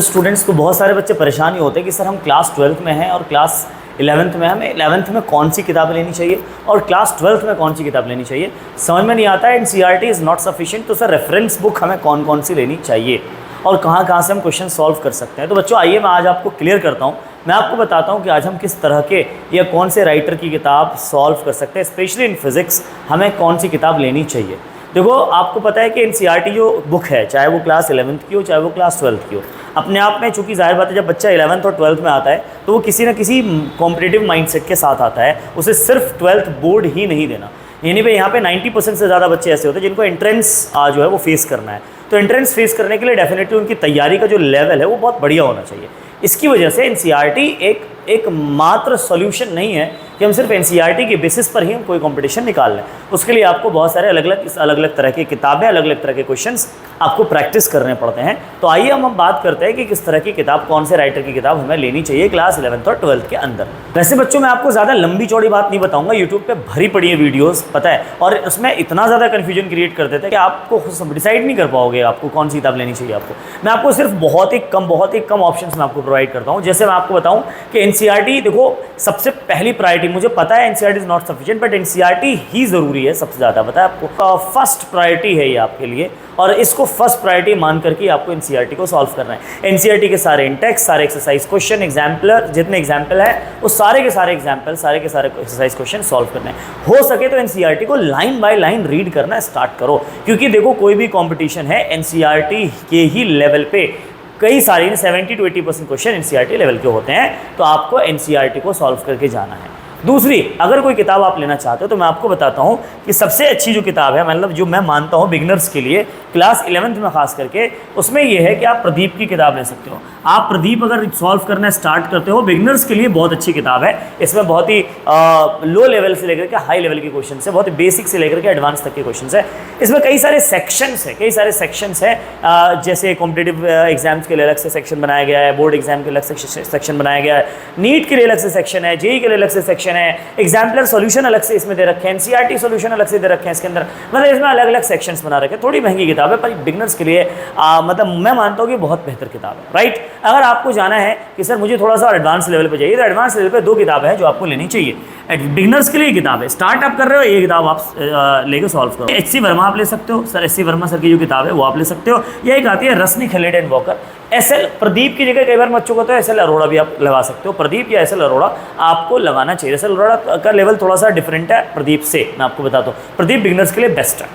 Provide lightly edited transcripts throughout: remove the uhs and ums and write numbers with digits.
Students को बहुत सारे बच्चे परेशान ही होते हैं कि सर हम क्लास 12th में हैं और क्लास 11th में, हमें 11th में कौन सी किताबें लेनी चाहिए और क्लास 12th में कौन सी किताब लेनी चाहिए, समझ में नहीं आता है। NCERT is not sufficient. तो सर रेफरेंस बुक हमें कौन कौन सी लेनी चाहिए और कहाँ कहाँ से हम क्वेश्चन सॉल्व कर सकते हैं। तो बच्चों आइए मैं आज आपको क्लियर करता हूँ, मैं आपको बताता हूँ कि आज हम किस तरह के या कौन से राइटर की किताब सॉल्व कर सकते हैं। स्पेशली इन फिज़िक्स हमें कौन सी किताब लेनी चाहिए। देखो आपको पता है कि एनसीईआरटी जो बुक है, चाहे वो क्लास 11th की हो चाहे वो क्लास 12th की हो, अपने आप में चूंकि जाहिर बात है जब बच्चा 11th और 12th में आता है तो वो किसी न किसी कॉम्पिटिटिव माइंडसेट के साथ आता है। उसे सिर्फ 12th बोर्ड ही नहीं देना, यानी पे यहाँ पे 90% से ज़्यादा बच्चे ऐसे होते हैं जिनको एंट्रेंस जो है वो फेस करना है। तो एंट्रेंस फेस करने के लिए डेफिनेटली उनकी तैयारी का जो लेवल है वो बहुत बढ़िया होना चाहिए। इसकी वजह से एनसीईआरटी एक मात्र सॉल्यूशन नहीं है कि हम सिर्फ एनसीईआरटी के बेसिस पर ही हम कोई कंपटीशन निकाल लें। उसके लिए आपको बहुत सारे अलग अलग तरह की किताबें, अलग अलग तरह के क्वेश्चंस आपको प्रैक्टिस करने पड़ते हैं। तो आइए हम बात करते हैं कि किस तरह की किताब, कौन से राइटर की किताब हमें लेनी चाहिए क्लास 11th और 12th के अंदर। वैसे बच्चों मैं आपको ज़्यादा लंबी चौड़ी बात नहीं बताऊंगा, यूट्यूब पे भरी पड़ी है वीडियोस, पता है, और उसमें इतना ज़्यादा कन्फ्यूजन क्रिएट कर देते हैं कि आपको डिसाइड नहीं कर पाओगे आपको कौन सी किताब लेनी चाहिए। मैं आपको सिर्फ बहुत ही कम ऑप्शन मैं आपको प्रोवाइड करता हूँ। जैसे मैं आपको बताऊँ कि एनसीईआरटी, देखो सबसे पहली प्रायोरिटी, मुझे पता है NCERT is not sufficient but NCERT ही ज़रूरी है सबसे ज़्यादा, पता है आपको। फर्स्ट प्रायोरिटी है ये आपके लिए और इसको फर्स्ट प्रायोरिटी मान करके आपको एनसीईआरटी को सॉल्व करना है। एनसीईआरटी के सारे इंटेक्स, सारे एक्सरसाइज क्वेश्चन, एग्जाम्पलर, जितने एग्जाम्पल है वो सारे के सारे एग्जाम्पल, सारे के सारे एक्सरसाइज क्वेश्चन सॉल्व करने हैं। हो सके तो एनसीईआरटी को लाइन बाय लाइन रीड करना स्टार्ट करो, क्योंकि देखो कोई भी कॉम्पिटिशन है एनसीईआरटी के ही लेवल पे कई सारे 70 to 80% क्वेश्चन एनसीईआरटी लेवल के होते हैं। तो आपको एनसीईआरटी को सॉल्व करके जाना है। दूसरी, अगर कोई किताब आप लेना चाहते हो तो मैं आपको बताता हूँ कि सबसे अच्छी जो किताब है, मतलब जो मैं मानता हूँ बिगिनर्स के लिए क्लास 11th में खास करके, उसमें यह है कि आप प्रदीप की किताब ले सकते हो। आप प्रदीप अगर सॉल्व करना स्टार्ट करते हो, बिगिनर्स के लिए बहुत अच्छी किताब है। इसमें बहुत ही लो लेवल से लेकर के हाई लेवल के क्वेश्चन है, बहुत ही बेसिक से लेकर के एडवांस तक के क्वेश्चन है। इसमें कई सारे सेक्शंस हैं, जैसे कॉम्पिटिटिव एग्जाम्स के लिए अलग से सेक्शन बनाया गया है, बोर्ड एग्जाम के अलग से सेक्शन बनाया गया है, नीट के लिए अलग से सेक्शन है, जेईई के लिए अलग से सेक्शन है, एग्जाम्पलर सॉल्यूशन अलग से इसमें दे रखे हैं, एनसीईआरटी सॉल्यूशन अलग से दे रखे हैं इसके अंदर। मतलब इसमें अलग अलग सेक्शंस बना रखे हैं। थोड़ी महंगी किताब है पर बिगिनर्स के लिए मतलब मैं मानता हूँ कि बहुत बेहतर किताब है, राइट। अगर आपको जाना है कि सर मुझे थोड़ा सा एडवांस लेवल पे चाहिए, तो एडवांस लेवल पे दो किताबें हैं जो आपको लेनी चाहिए। बिगिनर्स के लिए किताब है, स्टार्ट आप कर रहे हो, ये किताब आप लेके सॉल्व करो। एच.सी. वर्मा आप ले सकते हो, सर एच.सी. वर्मा सर की जो किताब है वो आप ले सकते हो। यह एक आती है रसनी खलेड एंड वॉकर। एस.एल. प्रदीप की जगह कई बार मत चुका तो एस.एल. अरोड़ा भी आप लगा सकते हो। प्रदीप या एस.एल. अरोड़ा आपको लगाना चाहिए। एस.एल. अरोड़ा का लेवल थोड़ा सा डिफरेंट है प्रदीप से, मैं आपको बताता हूँ। प्रदीप बिगिनर्स के लिए बेस्ट है।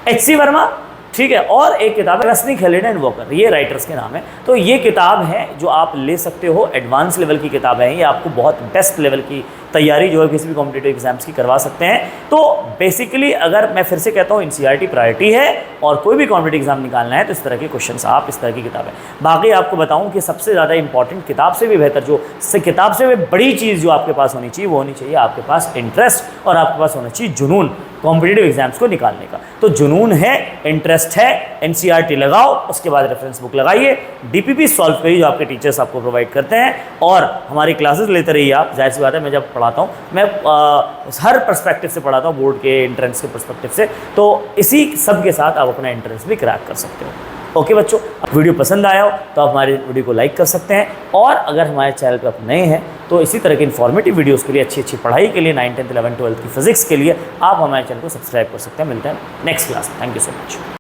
एच.सी. वर्मा ठीक है, और एक किताब है रसनी खलेड एंड वॉकर, ये राइटर्स के नाम है। तो ये किताब है जो आप ले सकते हो, एडवांस लेवल की किताब है ये, आपको बहुत बेस्ट लेवल की तैयारी जो है किसी भी कॉम्पिटिटिव एग्जाम्स की करवा सकते हैं। तो बेसिकली अगर मैं फिर से कहता हूँ एनसीईआरटी प्रायोरिटी है और कोई भी कॉम्पिटिटिव एग्जाम निकालना है तो इस तरह के क्वेश्चंस आप, इस तरह की किताबें। बाकी आपको बताऊँ कि सबसे ज़्यादा इंपॉर्टेंट, किताब से भी बेहतर, किताब से भी बड़ी चीज़ जो आपके पास होनी चाहिए वो होनी चाहिए आपके पास इंटरेस्ट, और आपके पास होना चाहिए जुनून कॉम्पिटिटिव एग्जाम्स को निकालने का। तो जुनून है, इंटरेस्ट है, एनसीईआरटी लगाओ, उसके बाद रेफरेंस बुक लगाइए, डीपीपी सॉल्व करिए जो आपके टीचर्स आपको प्रोवाइड करते हैं, और हमारी क्लासेस लेते रहिए आप। जाहिर सी बात है मैं जब पढ़ाता हूँ मैं हर पर्सपेक्टिव से पढ़ाता हूँ, बोर्ड के एंट्रेंस के पर्सपेक्टिव से, तो इसी सब के साथ आप अपना एंट्रेंस भी क्रैक कर सकते हो। ओके बच्चों, वीडियो पसंद आया हो तो आप हमारे वीडियो को लाइक कर सकते हैं, और अगर हमारे चैनल पर आप नए हैं तो इसी तरह के इन्फॉर्मेटिव वीडियोस के लिए, अच्छी पढ़ाई के लिए, 9th 10th 11th 12th की फिजिक्स के लिए आप हमारे चैनल को सब्सक्राइब कर सकते हैं। मिलते हैं नेक्स्ट क्लास में। Thank you so much.